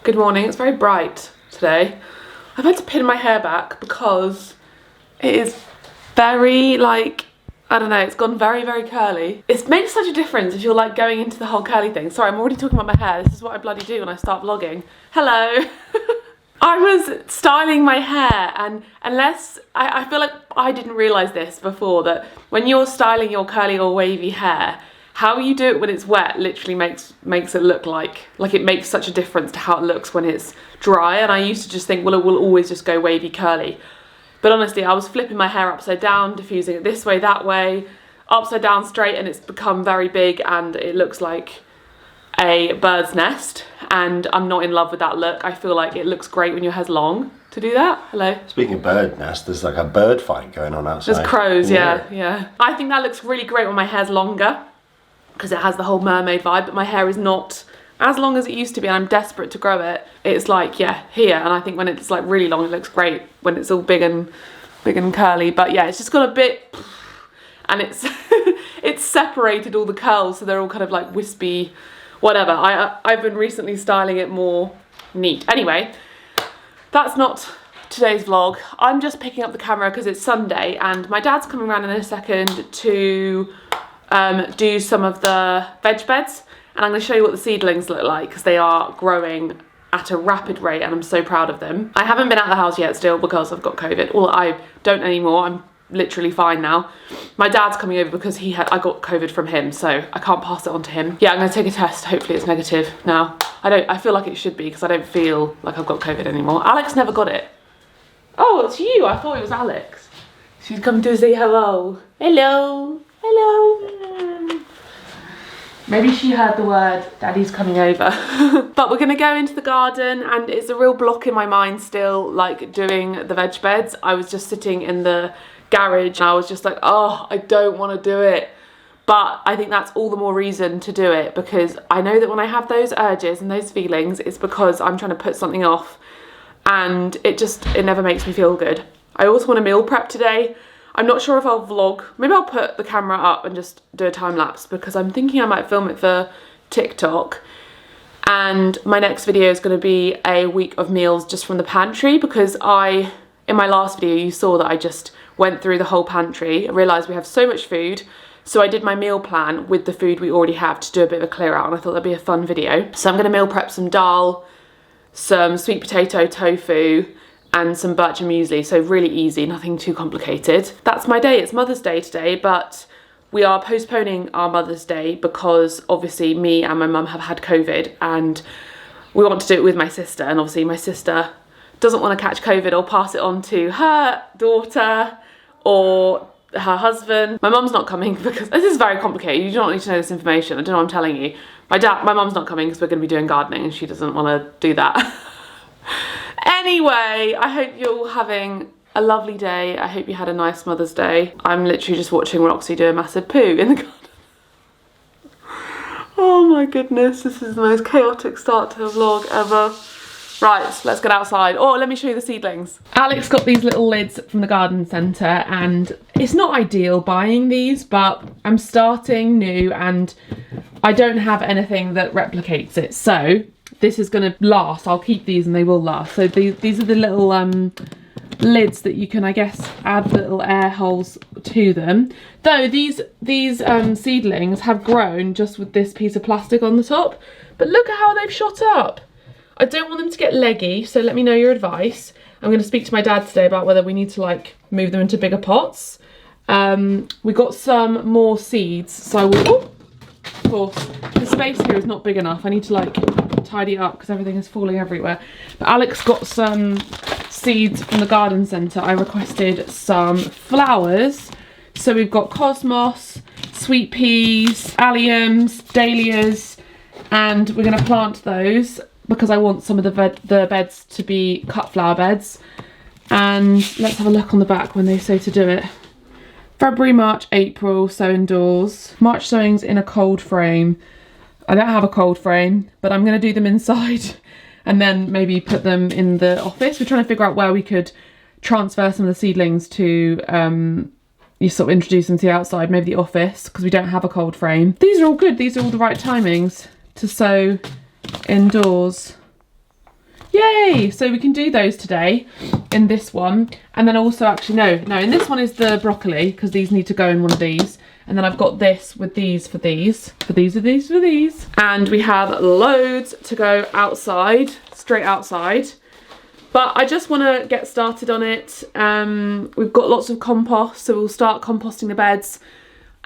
Good morning, it's very bright today. I've had to pin my hair back because it is very I don't know, it's gone very, very curly. It makes such a difference if you're like going into the whole curly thing. Sorry, I'm already talking about my hair. This is what I bloody do when I start vlogging. Hello. I was styling my hair, and I feel like I didn't realise this before, that when you're styling your curly or wavy hair, how you do it when it's wet literally makes it look like it makes such a difference to how it looks when it's dry. And I used to just think, well, it will always just go wavy curly. But honestly, I was flipping my hair upside down, diffusing it this way, that way, upside down, straight, and it's become very big and it looks like a bird's nest. And I'm not in love with that look. I feel like it looks great when your hair's long to do that. Hello. Speaking of bird nest, there's like a bird fight going on outside. There's crows, yeah. I think that looks really great when my hair's longer, because it has the whole mermaid vibe, but my hair is not as long as it used to be and I'm desperate to grow it. It's like, yeah, here, and I think when it's like really long it looks great when it's all big and curly. But yeah, it's just got a bit, and it's it's separated all the curls, so they're all kind of like wispy, whatever. I've been recently styling it more neat. Anyway, that's not today's vlog. I'm just picking up the camera because it's Sunday and my dad's coming around in a second to do some of the veg beds, and I'm going to show you what the seedlings look like because they are growing at a rapid rate and I'm so proud of them. I haven't been out of the house yet still because I've got COVID. Well, I don't anymore. I'm literally fine now. My dad's coming over because I got COVID from him, so I can't pass it on to him. Yeah, I'm going to take a test. Hopefully it's negative now. I feel like it should be because I don't feel like I've got COVID anymore. Alex never got it. Oh, it's you. I thought it was Alex. She's come to say hello. Hello. Hello. Maybe she heard the word Daddy's coming over. But we're gonna go into the garden, and it's a real block in my mind still, like doing the veg beds. I was just sitting in the garage and I was just like, oh, I don't want to do it. But I think that's all the more reason to do it, because I know that when I have those urges and those feelings, it's because I'm trying to put something off, and it never makes me feel good. I also want to meal prep today. I'm not sure if I'll vlog. Maybe I'll put the camera up and just do a time lapse, because I'm thinking I might film it for TikTok. And my next video is going to be a week of meals just from the pantry, because in my last video you saw that I just went through the whole pantry. I realised we have so much food, so I did my meal plan with the food we already have to do a bit of a clear out, and I thought that'd be a fun video. So I'm going to meal prep some dal, some sweet potato tofu, and some birch and muesli, so really easy, nothing too complicated. That's my day. It's Mother's Day today, but we are postponing our Mother's Day because obviously me and my mum have had COVID and we want to do it with my sister, and obviously my sister doesn't want to catch COVID or pass it on to her daughter or her husband. My mum's not coming because this is very complicated. You don't need to know this information. I don't know what I'm telling you. My mum's not coming because we're going to be doing gardening and she doesn't want to do that. Anyway, I hope you're all having a lovely day. I hope you had a nice Mother's Day. I'm literally just watching Roxy do a massive poo in the garden. Oh my goodness, this is the most chaotic start to a vlog ever. Right, let's get outside. Oh, let me show you the seedlings. Alex got these little lids from the garden centre, and it's not ideal buying these, but I'm starting new and I don't have anything that replicates it. So this is going to last. I'll keep these and they will last. So these are the little lids that you can, I guess, add little air holes to them. Though these seedlings have grown just with this piece of plastic on the top. But look at how they've shot up. I don't want them to get leggy, so let me know your advice. I'm going to speak to my dad today about whether we need to like move them into bigger pots. We got some more seeds, so I will... Oh, of course, the space here is not big enough. I need to like tidy it up because everything is falling everywhere. But Alex got some seeds from the garden centre. I requested some flowers. So we've got cosmos, sweet peas, alliums, dahlias, and we're going to plant those because I want some of the beds to be cut flower beds. And let's have a look on the back when they say to do it. February, March, April, sow indoors. March sowings in a cold frame. I don't have a cold frame, but I'm going to do them inside and then maybe put them in the office. We're trying to figure out where we could transfer some of the seedlings to you sort of introduce them to the outside, maybe the office, because we don't have a cold frame. These are all good. These are all the right timings to sow indoors. Yay! So we can do those today in this one. And then also, actually, no, in this one is the broccoli, because these need to go in one of these. And then I've got this with these for these. And we have loads to go outside, straight outside. But I just want to get started on it. We've got lots of compost, so we'll start composting the beds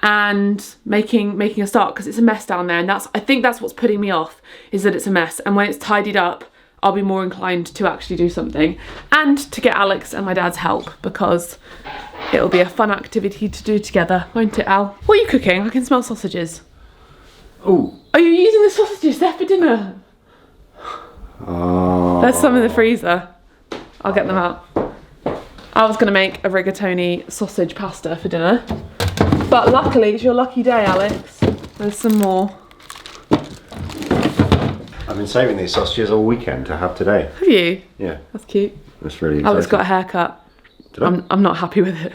and making a start, because it's a mess down there. And I think that's what's putting me off, is that it's a mess. And when it's tidied up, I'll be more inclined to actually do something, and to get Alex and my dad's help, because it'll be a fun activity to do together, won't it, Al? What are you cooking? I can smell sausages. Oh. Are you using the sausages there for dinner? There's some in the freezer. I'll get them out. I was going to make a rigatoni sausage pasta for dinner, but luckily it's your lucky day, Alex. There's some more. I've been saving these sausages all weekend to have today. Have you? Yeah. That's cute. That's really exciting. Alex got a haircut. Did I? I'm not happy with it.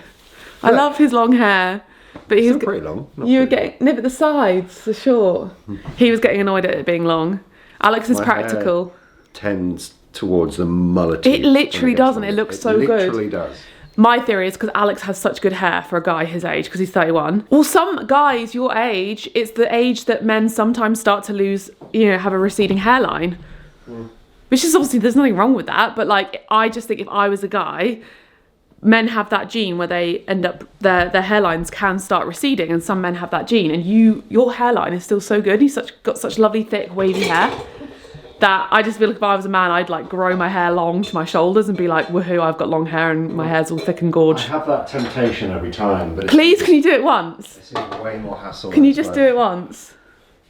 I love his long hair, but he's pretty long. You were getting but the sides are short. He was getting annoyed at it being long. Alex is My practical. hair tends towards the mullet. It literally doesn't. It looks so good. It literally does. My theory is because Alex has such good hair for a guy his age, because he's 31. Well, some guys your age, it's the age that men sometimes start to lose, have a receding hairline. Which is obviously, there's nothing wrong with that, but like, I just think if I was a guy, men have that gene where they end up, their hairlines can start receding, and some men have that gene, and your hairline is still so good. You've got such lovely, thick, wavy hair, that I just feel like if I was a man, I'd like grow my hair long to my shoulders and be like, woohoo, I've got long hair and my hair's all thick and gorge. I have that temptation every time, but please, can you do it once? It seems way more hassle. Can you just do it once?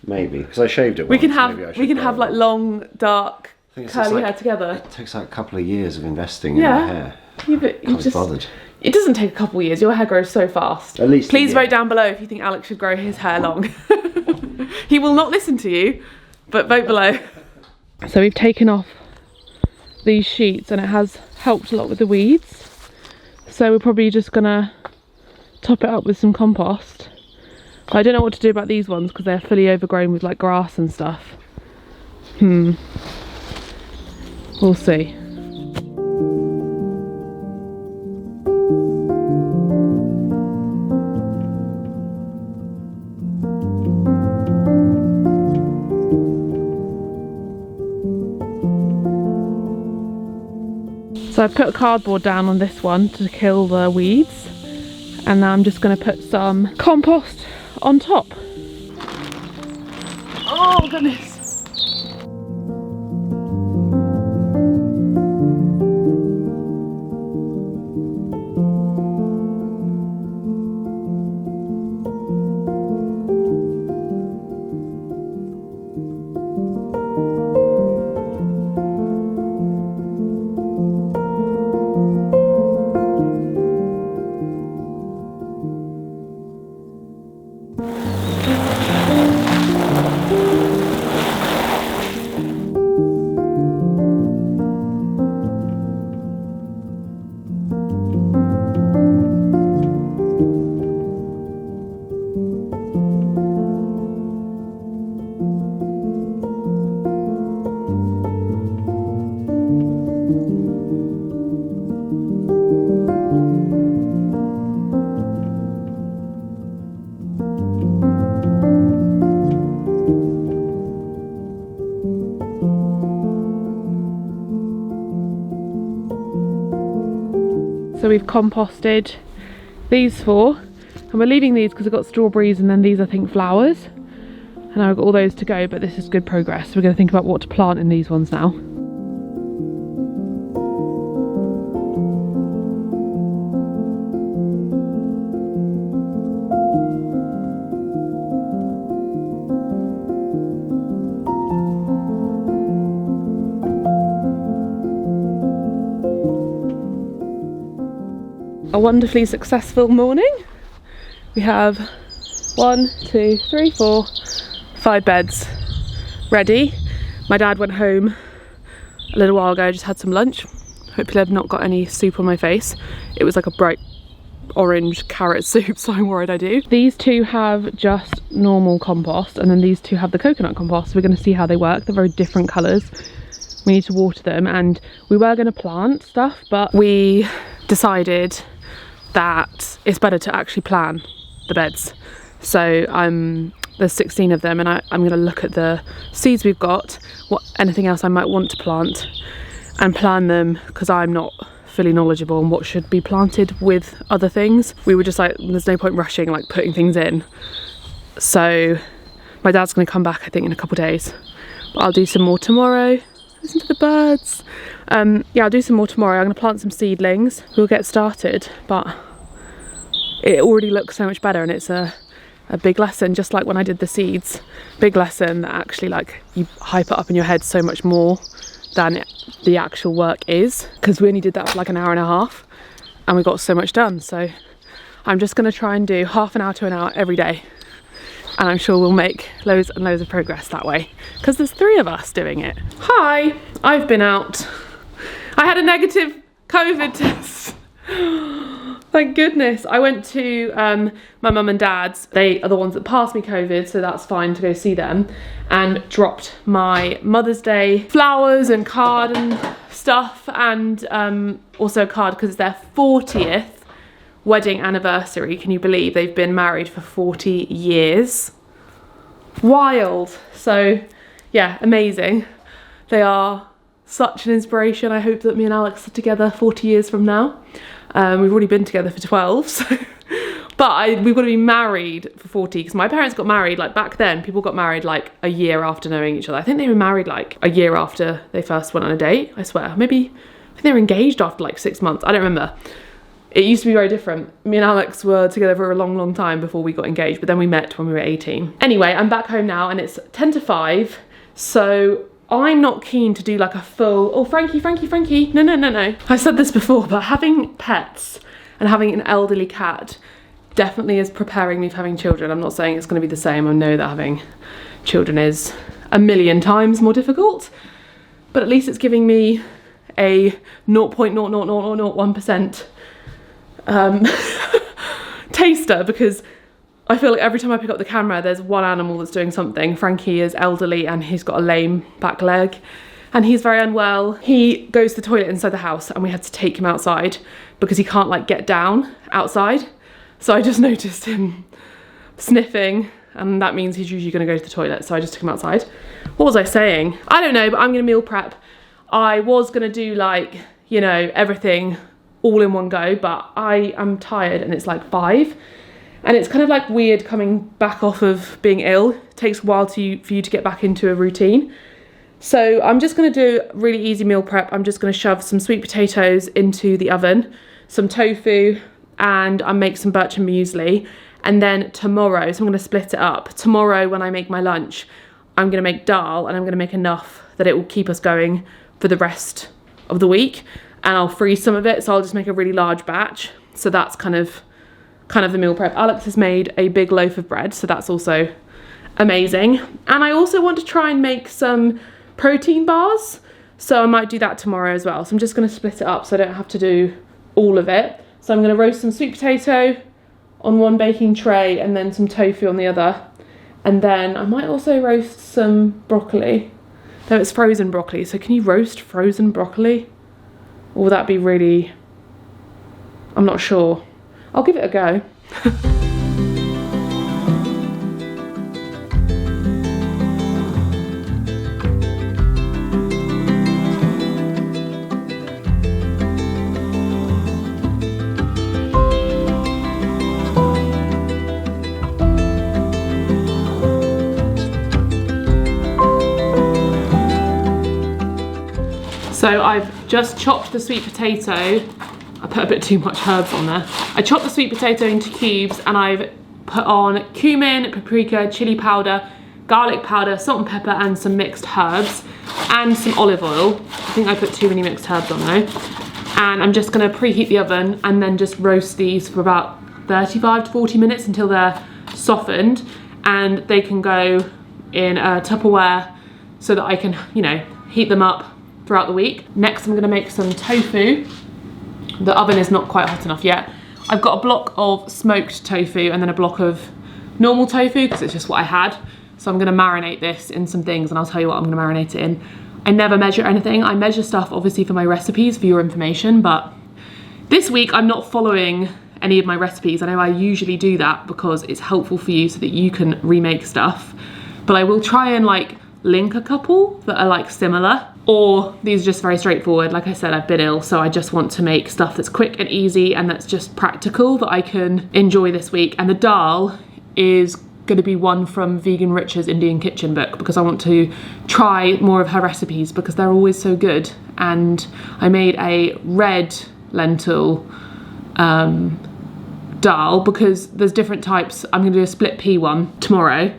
Maybe, because I shaved it once. We can have like long, dark, curly hair together. It takes like a couple of years of investing in my hair. Yeah, but Can't be bothered. It doesn't take a couple of years. Your hair grows so fast. At least. Please vote down below if you think Alex should grow his hair long. He will not listen to you, but vote below. So we've taken off these sheets, and it has helped a lot with the weeds. So we're probably just gonna top it up with some compost. I don't know what to do about these ones because they're fully overgrown with like grass and stuff. We'll see. So I put a cardboard down on this one to kill the weeds, and now I'm just going to put some compost on top. Oh goodness. So we've composted these four, and we're leaving these because we've got strawberries and then these I think flowers, and I've got all those to go, but this is good progress. We're going to think about what to plant in these ones now. A wonderfully successful morning. We have 1, 2, 3, 4, 5 beds ready. My dad went home a little while ago, just had some lunch. Hopefully I've not got any soup on my face. It was like a bright orange carrot soup, so I'm worried I do. These two have just normal compost, and then these two have the coconut compost. We're going to see how they work. They're very different colours. we need to water them, and we were going to plant stuff, but we decided that it's better to actually plan the beds. So there's 16 of them, and I'm going to look at the seeds we've got, anything else I might want to plant, and plan them, because I'm not fully knowledgeable on what should be planted with other things. We were just like, there's no point rushing, like putting things in. So my dad's going to come back, I think, in a couple of days, but I'll do some more tomorrow. Listen to the birds. Yeah, I'll do some more tomorrow. I'm going to plant some seedlings. We'll get started, but it already looks so much better, and it's a big lesson, just like when I did the seeds. Big lesson that actually, like, you hype it up in your head so much more than the actual work is, because we only did that for like an hour and a half and we got so much done. So I'm just going to try and do half an hour to an hour every day, and I'm sure we'll make loads and loads of progress that way, because there's 3 of us doing it. Hi, I've been out. I had a negative COVID test. Thank goodness. I went to my mum and dad's. They are the ones that passed me COVID, so that's fine to go see them, and dropped my Mother's Day flowers and card and stuff, and also a card because it's their 40th wedding anniversary. Can you believe they've been married for 40 years? Wild. So yeah, amazing. They are such an inspiration. I hope that me and Alex are together 40 years from now. We've already been together for 12, so but we've got to be married for 40, because my parents got married, like back then, people got married like a year after knowing each other. I think they were married like a year after they first went on a date, I swear. Maybe, I think they were engaged after like 6 months. I don't remember. It used to be very different. Me and Alex were together for a long, long time before we got engaged, but then we met when we were 18. Anyway, I'm back home now, and it's 10 to 5, so I'm not keen to do like a full, oh, Frankie, no. I said this before, but having pets and having an elderly cat definitely is preparing me for having children. I'm not saying it's going to be the same. I know that having children is a million times more difficult, but at least it's giving me a 0.00001% taster, because I feel like every time I pick up the camera, there's one animal that's doing something. Frankie is elderly and he's got a lame back leg and he's very unwell. He goes to the toilet inside the house, and we had to take him outside because he can't like get down outside. So I just noticed him sniffing, and that means he's usually going to go to the toilet. So I just took him outside. What was I saying? I don't know, but I'm going to meal prep. I was going to do like, you know, everything all in one go, but I am tired and it's like 5. And it's kind of like weird coming back off of being ill. It takes a while for you to get back into a routine. So I'm just going to do really easy meal prep. I'm just going to shove some sweet potatoes into the oven, some tofu, and I'll make some birch and muesli. And then tomorrow, so I'm going to split it up. Tomorrow when I make my lunch, I'm going to make dal, and I'm going to make enough that it will keep us going for the rest of the week. And I'll freeze some of it, so I'll just make a really large batch. So that's kind of the meal prep. Alex has made a big loaf of bread, so that's also amazing. And I also want to try and make some protein bars, so I might do that tomorrow as well. So I'm just going to split it up so I don't have to do all of it. So I'm going to roast some sweet potato on one baking tray and then some tofu on the other, and then I might also roast some broccoli. No, it's frozen broccoli, so can you roast frozen broccoli? Or will that be really, I'm not sure. I'll give it a go. So I've just chopped the sweet potato. I put a bit too much herbs on there. I chopped the sweet potato into cubes, and I've put on cumin, paprika, chili powder, garlic powder, salt and pepper, and some mixed herbs, and some olive oil. I think I put too many mixed herbs on though. And I'm just gonna preheat the oven and then just roast these for about 35 to 40 minutes until they're softened, and they can go in a Tupperware so that I can, you know, heat them up throughout the week. Next, I'm gonna make some tofu. The oven is not quite hot enough yet. I've got a block of smoked tofu and then a block of normal tofu because it's just what I had. So I'm gonna marinate this in some things, and I'll tell you what I'm gonna marinate it in. I never measure anything. I measure stuff obviously for my recipes, for your information, but this week I'm not following any of my recipes. I know I usually do that because it's helpful for you so that you can remake stuff, but I will try and like link a couple that are like similar, or these are just very straightforward. Like I said, I've been ill, so I just want to make stuff that's quick and easy and that's just practical that I can enjoy this week. And the dal is going to be one from Vegan Rich's Indian Kitchen book because I want to try more of her recipes because they're always so good. And I made a red lentil dal because there's different types. I'm going to do a split pea one tomorrow,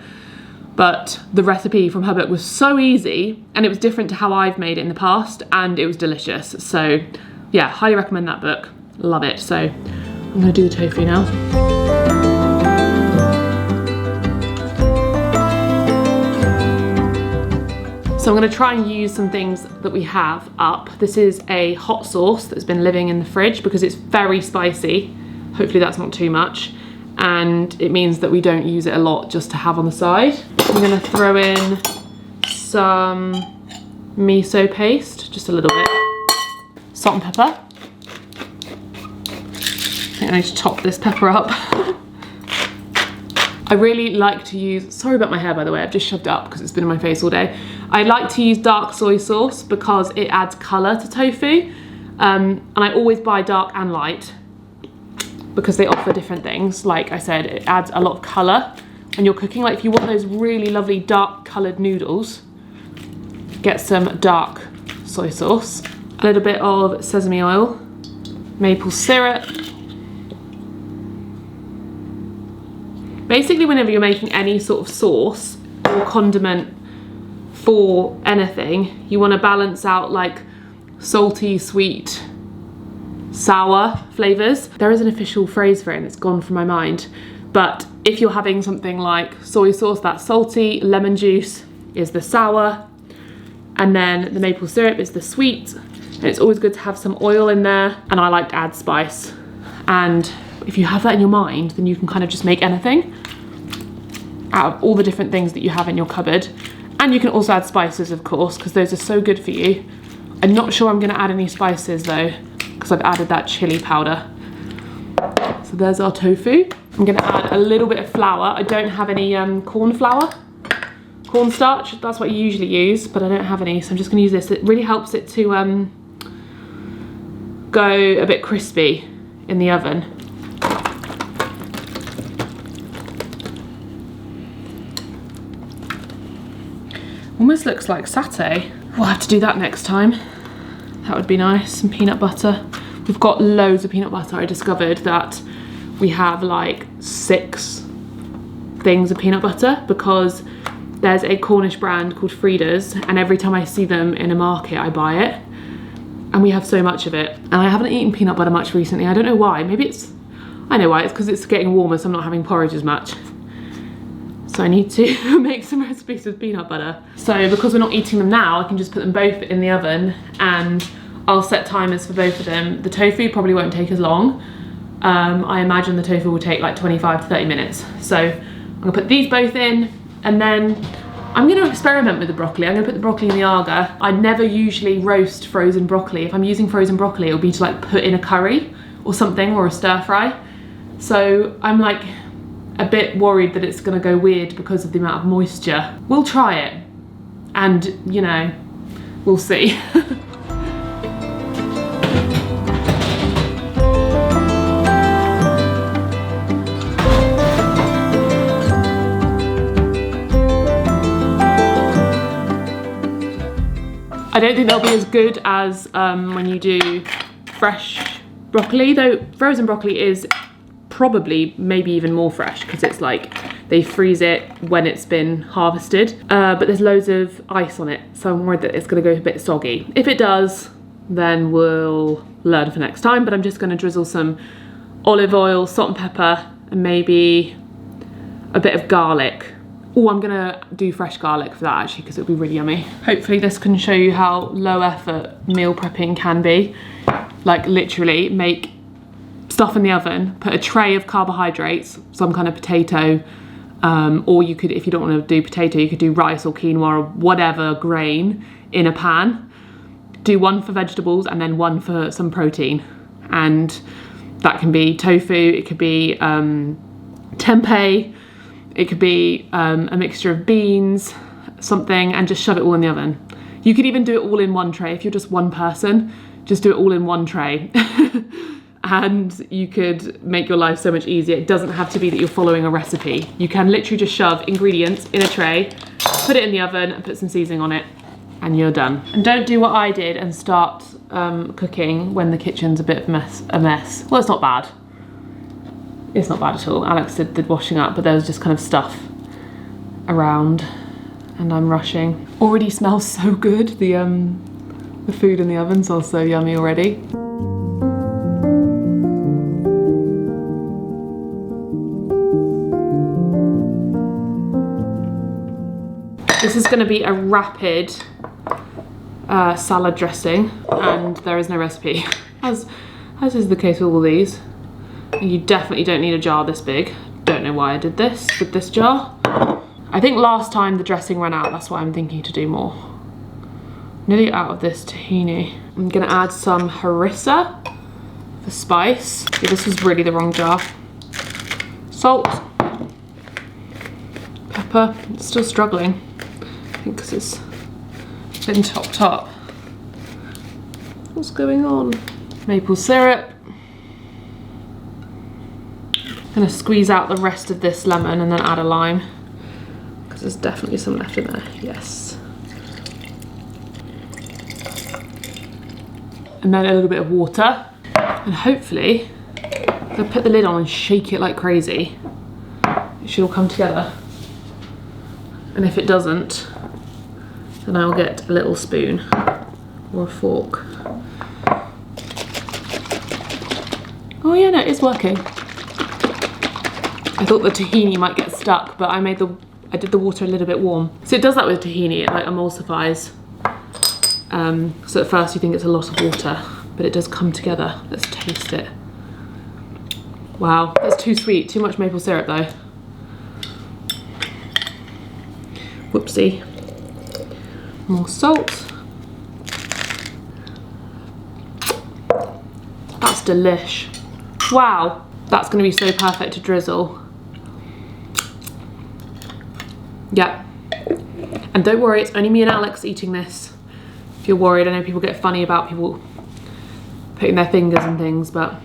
but the recipe from her book was so easy and it was different to how I've made it in the past and it was delicious. So yeah, highly recommend that book. Love it. So I'm going to do the tofu now. So I'm going to try and use some things that we have up. This is a hot sauce that's been living in the fridge because it's very spicy. Hopefully that's not too much. And it means that we don't use it a lot just to have on the side. I'm going to throw in some miso paste, just a little bit. Salt and pepper. I think I need to chop this pepper up. I really like to use, sorry about my hair by the way, I've just shoved it up because it's been in my face all day. I like to use dark soy sauce because it adds colour to tofu. And I always buy dark and light because they offer different things. Like I said, it adds a lot of colour when you're cooking. Like if you want those really lovely dark coloured noodles, get some dark soy sauce. A little bit of sesame oil, maple syrup. Basically, whenever you're making any sort of sauce or condiment for anything, you want to balance out like salty, sweet, sour flavours. There is an official phrase for it and it's gone from my mind. But if you're having something like soy sauce, that's salty, lemon juice is the sour, and then the maple syrup is the sweet. And it's always good to have some oil in there, and I like to add spice. And if you have that in your mind, then you can kind of just make anything out of all the different things that you have in your cupboard. And you can also add spices, of course, because those are so good for you. I'm not sure I'm going to add any spices though, because I've added that chili powder. So there's our tofu. I'm going to add a little bit of flour. I don't have any corn flour. Cornstarch, that's what you usually use, but I don't have any, so I'm just going to use this. It really helps it to go a bit crispy in the oven. Almost looks like satay. We'll have to do that next time. That would be nice. Some peanut butter. We've got loads of peanut butter. I discovered that we have like 6 things of peanut butter because there's a Cornish brand called Frida's, and every time I see them in a market I buy it, and we have so much of it. And I haven't eaten peanut butter much recently. I don't know why. Maybe it's, I know why, it's because it's getting warmer, so I'm not having porridge as much. So I need to make some recipes with peanut butter. So because we're not eating them now, I can just put them both in the oven and I'll set timers for both of them. The tofu probably won't take as long. I imagine the tofu will take like 25 to 30 minutes. So I'm gonna put these both in, and then I'm gonna experiment with the broccoli. I'm gonna put the broccoli in the Aga. I never usually roast frozen broccoli. If I'm using frozen broccoli, it'll be to like put in a curry or something, or a stir fry. So I'm like a bit worried that it's gonna go weird because of the amount of moisture. We'll try it, and you know, we'll see. I don't think they'll be as good as when you do fresh broccoli, though frozen broccoli is probably maybe even more fresh because it's like they freeze it when it's been harvested, but there's loads of ice on it, so I'm worried that it's going to go a bit soggy. If it does, then we'll learn for next time, but I'm just going to drizzle some olive oil, salt and pepper, and maybe a bit of garlic. Oh, I'm gonna do fresh garlic for that actually because it'll be really yummy. Hopefully this can show you how low effort meal prepping can be. Like literally make stuff in the oven, put a tray of carbohydrates, some kind of potato, Or you could, if you don't want to do potato, you could do rice or quinoa or whatever grain in a pan. Do one for vegetables and then one for some protein. And that can be tofu, it could be tempeh, it could be a mixture of beans, something, and just shove it all in the oven. You could even do it all in one tray. If you're just one person, just do it all in one tray. And you could make your life so much easier. It doesn't have to be that you're following a recipe. You can literally just shove ingredients in a tray, put it in the oven and put some seasoning on it, and you're done. And don't do what I did and start cooking when the kitchen's a bit of a mess. Well, it's not bad. It's not bad at all. Alex did washing up, but there was just kind of stuff around and I'm rushing. Already smells so good. The food in the oven smells so yummy already. This is going to be a rapid salad dressing, and there is no recipe, as is the case with all these. You definitely don't need a jar this big. Don't know why I did this with this jar. I think last time the dressing ran out, that's why I'm thinking to do more. Nearly out of this tahini. I'm going to add some harissa for spice. Yeah, this was really the wrong jar. Salt. Pepper. It's still struggling. I think because it's been topped up. What's going on? Maple syrup. I'm gonna squeeze out the rest of this lemon and then add a lime, because there's definitely some left in there. Yes. And then a little bit of water, and hopefully if I put the lid on and shake it like crazy, it should all come together. And if it doesn't, then I'll get a little spoon or a fork. Oh yeah, no, it's working. I thought the tahini might get stuck, but I did the water a little bit warm. So it does that with tahini, it like emulsifies. So at first you think it's a lot of water, but it does come together. Let's taste it. Wow, that's too sweet, too much maple syrup though. Whoopsie. More salt. That's delish. Wow, that's gonna be so perfect to drizzle. Yeah. And don't worry, it's only me and Alex eating this. If you're worried, I know people get funny about people putting their fingers in things, but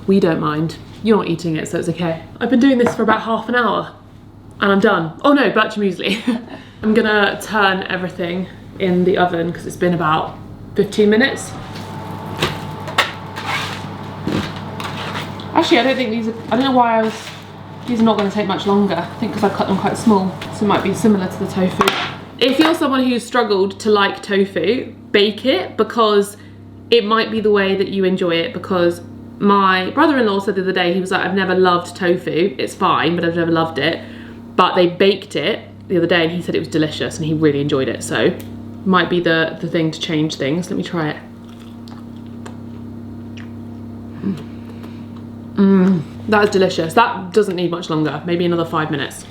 we don't mind. You're not eating it, so it's okay. I've been doing this for about half an hour and I'm done. Oh no, birch muesli. I'm gonna turn everything in the oven because it's been about 15 minutes. Actually, I don't think I don't know why these are not gonna take much longer. I think because I cut them quite small, so it might be similar to the tofu. If you're someone who's struggled to like tofu, bake it, because it might be the way that you enjoy it. Because my brother-in-law said the other day, he was like, I've never loved tofu, it's fine, but I've never loved it. But they baked it the other day and he said it was delicious and he really enjoyed it. So might be the thing to change things. Let me try it. That is delicious. That doesn't need much longer, maybe another 5 minutes.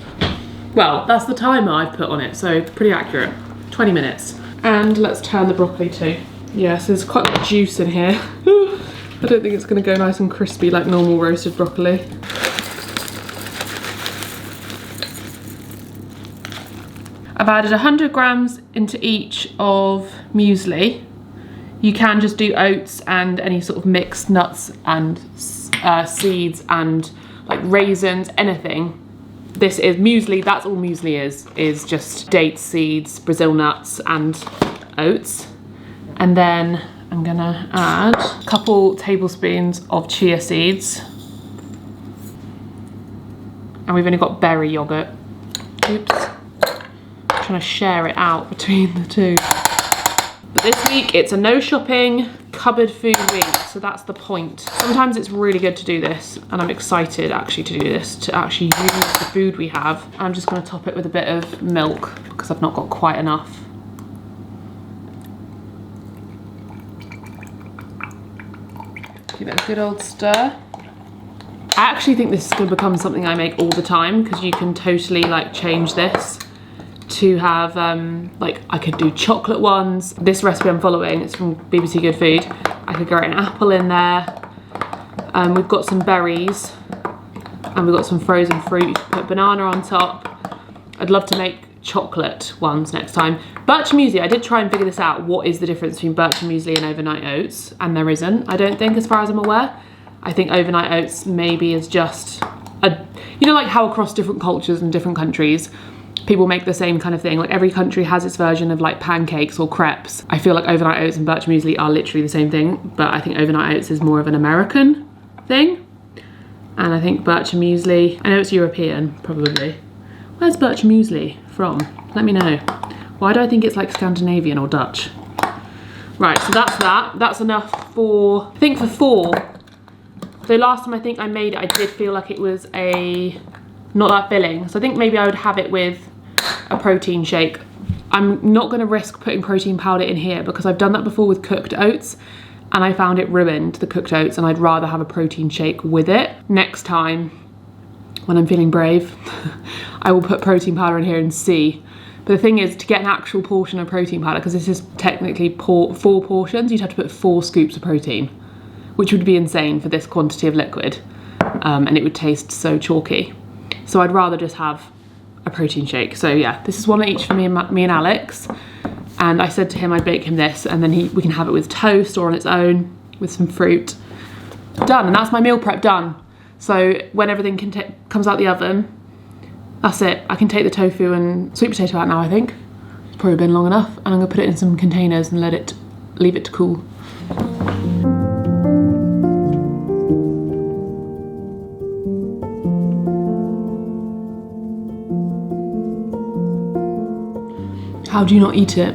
Well, that's the timer I've put on it, so pretty accurate. 20 minutes. And let's turn the broccoli too. Yes, there's quite a lot of juice in here. I don't think it's gonna go nice and crispy like normal roasted broccoli. I've added 100 grams into each of muesli. You can just do oats and any sort of mixed nuts and seeds and like raisins, anything. This is muesli, that's all muesli is just dates, seeds, Brazil nuts and oats. And then I'm gonna add a couple tablespoons of chia seeds. And we've only got berry yogurt. Oops. I'm trying to share it out between the two. But this week it's a no shopping, cupboard food week, so that's the point. Sometimes it's really good to do this, and I'm excited actually to do this, to actually use the food we have. I'm just gonna top it with a bit of milk because I've not got quite enough. Give it a good old stir. I actually think this is going to become something I make all the time, because you can totally like change this to have like, I could do chocolate ones. This recipe I'm following, it's from BBC Good Food. I could grate an apple in there. We've got some berries and we've got some frozen fruit. You can put banana on top. I'd love to make chocolate ones next time. Birch muesli, I did try and figure this out. What is the difference between birch muesli and overnight oats? And there isn't, I don't think, as far as I'm aware. I think overnight oats maybe is just a, you know, like how across different cultures and different countries, people make the same kind of thing. Like every country has its version of like pancakes or crepes. I feel like overnight oats and birch muesli are literally the same thing, but I think overnight oats is more of an American thing. And I think birch muesli, I know it's European, probably. Where's birch muesli from? Let me know. Why do I think it's like Scandinavian or Dutch? Right, so that's that. That's enough for, I think for 4. So last time I think I made it, I did feel like it was not that filling. So I think maybe I would have it with a protein shake. I'm not gonna risk putting protein powder in here because I've done that before with cooked oats and I found it ruined, the cooked oats, and I'd rather have a protein shake with it. Next time, when I'm feeling brave, I will put protein powder in here and see. But the thing is, to get an actual portion of protein powder, because this is technically 4 portions, you'd have to put 4 scoops of protein, which would be insane for this quantity of liquid, and it would taste so chalky. So I'd rather just have a protein shake. So yeah, this is one each for me and Alex. And I said to him I'd bake him this, and then we can have it with toast or on its own with some fruit. Done, and that's my meal prep done. So when everything comes out the oven, that's it. I can take the tofu and sweet potato out now, I think. It's probably been long enough. And I'm gonna put it in some containers and leave it to cool. How do you not eat it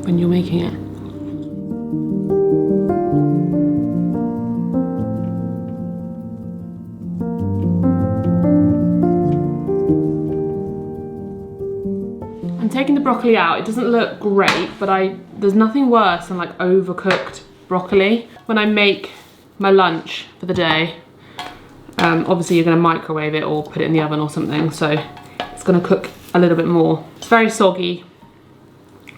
when you're making it? I'm taking the broccoli out. It doesn't look great, but there's nothing worse than like overcooked broccoli. When I make my lunch for the day, obviously you're gonna microwave it or put it in the oven or something, so it's gonna cook a little bit more. It's very soggy.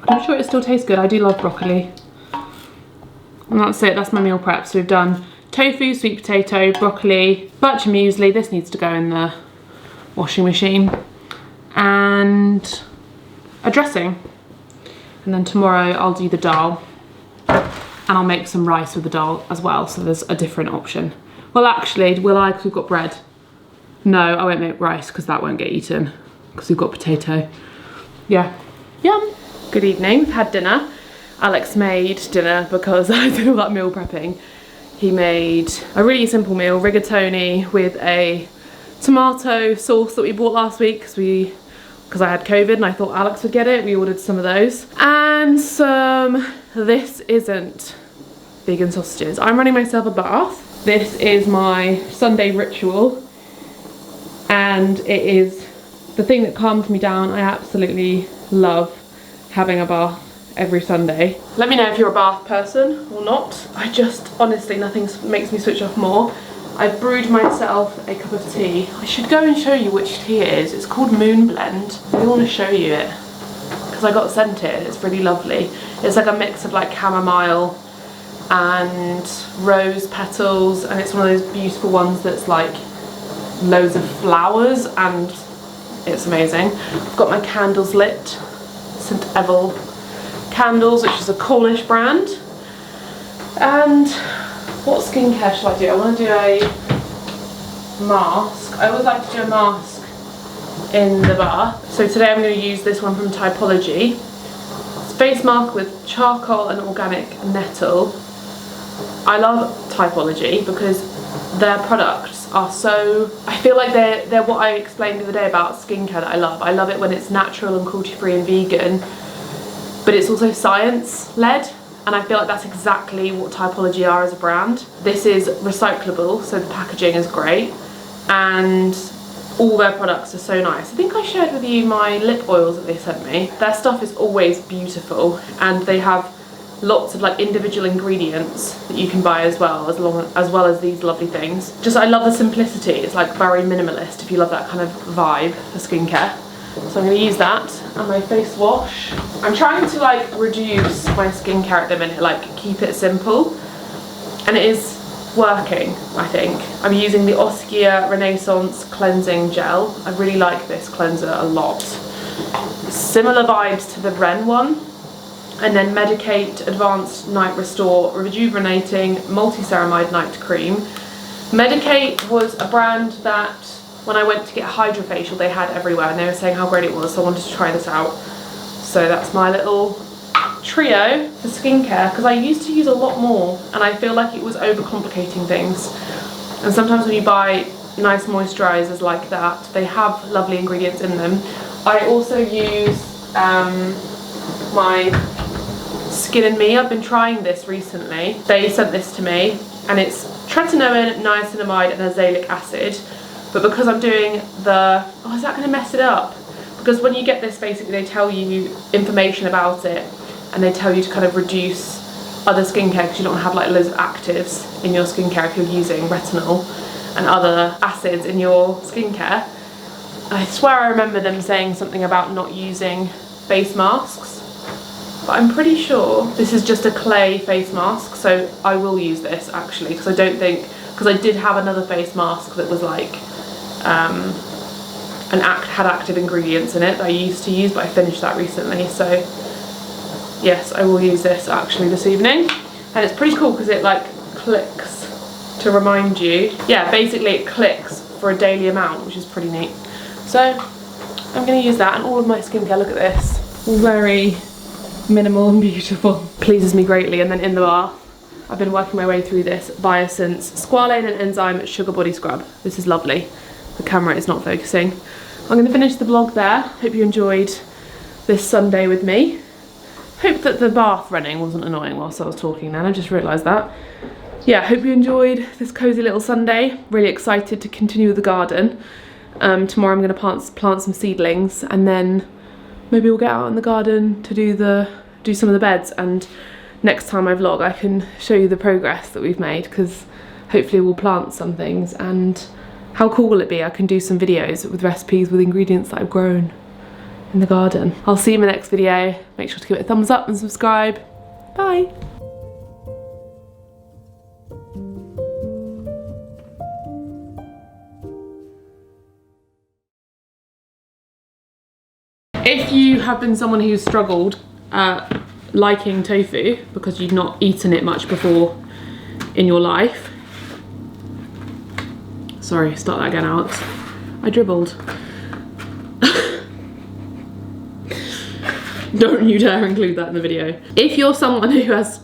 I'm sure it still tastes good. I do love broccoli. And that's it, that's my meal prep. So we've done tofu, sweet potato, broccoli, birch muesli. This needs to go in the washing machine. And a dressing. And then tomorrow I'll do the dal. And I'll make some rice with the dal as well. So there's a different option. Well, actually, will I? Because we've got bread. No, I won't make rice because that won't get eaten. Because we've got potato. Yeah. Yum. Good evening, we've had dinner. Alex made dinner because I did all that meal prepping. He made a really simple meal, rigatoni with a tomato sauce that we bought last week because I had COVID and I thought Alex would get it. We ordered some of those. And some, this isn't vegan sausages. I'm running myself a bath. This is my Sunday ritual. And it is the thing that calms me down. I absolutely love having a bath every Sunday. Let me know if you're a bath person or not. I just, honestly, nothing makes me switch off more. I've brewed myself a cup of tea. I should go and show you which tea it is. It's called Moon Blend. I want to show you it because I got sent it. It's really lovely. It's like a mix of like chamomile and rose petals, and it's one of those beautiful ones that's like loads of flowers, and it's amazing. I've got my candles lit. St. Evil candles, which is a Cornish brand. And what skincare shall I do? I want to do a mask. I always like to do a mask in the bath. So today I'm going to use this one from Typology. It's a face mask with charcoal and organic nettle. I love Typology because their products are so, I feel like they're what I explained the other day about skincare that I love. I love it when it's natural and cruelty-free and vegan, but it's also science-led, and I feel like that's exactly what Typology are as a brand. This is recyclable, so the packaging is great, and all their products are so nice. I think I shared with you my lip oils that they sent me. Their stuff is always beautiful, and they have lots of like individual ingredients that you can buy as well, as well as these lovely things. Just, I love the simplicity. It's like very minimalist if you love that kind of vibe for skincare. So I'm going to use that and my face wash. I'm trying to like reduce my skincare at the minute, like keep it simple, and it is working, I think. I'm using the Oskia Renaissance Cleansing Gel. I really like this cleanser a lot. Similar vibes to the Ren one. And then Medicate Advanced Night Restore Rejuvenating Multi-Ceramide Night Cream. Medicate was a brand that when I went to get a hydrofacial they had everywhere, and they were saying how great it was, so I wanted to try this out. So that's my little trio for skincare, because I used to use a lot more and I feel like it was overcomplicating things. And sometimes when you buy nice moisturisers like that, they have lovely ingredients in them. I also use my Skin and Me. I've been trying this recently. They sent this to me and it's tretinoin, niacinamide and azelaic acid. But because I'm doing the, oh, is that going to mess it up? Because when you get this, basically they tell you information about it and they tell you to kind of reduce other skincare because you don't have like loads of actives in your skincare if you're using retinol and other acids in your skincare. I swear I remember them saying something about not using face masks, but I'm pretty sure this is just a clay face mask, so I will use this actually, because I don't think, because I did have another face mask that was like had active ingredients in it that I used to use, but I finished that recently. So yes, I will use this actually this evening, and it's pretty cool because it like clicks to remind you. Yeah, basically it clicks for a daily amount, which is pretty neat. So I'm going to use that, and all of my skincare, look at this, very minimal and beautiful, pleases me greatly. And then in the bath I've been working my way through this Biosense Squalane and Enzyme Sugar Body Scrub. This is lovely. The camera is not focusing. I'm going to finish the vlog there. Hope you enjoyed this Sunday with me. Hope that the bath running wasn't annoying whilst I was talking then, I just realised that. Yeah, hope you enjoyed this cosy little Sunday. Really excited to continue with the garden. Tomorrow I'm going to plant some seedlings, and then maybe we'll get out in the garden to do some of the beds, and next time I vlog I can show you the progress that we've made, because hopefully we'll plant some things, and how cool will it be? I can do some videos with recipes with ingredients that I've grown in the garden. I'll see you in my next video. Make sure to give it a thumbs up and subscribe. Bye. If you have been someone who's struggled liking tofu because you've not eaten it much before in your life, sorry, start that again, Alex. I dribbled. Don't you dare include that in the video. If you're someone who has,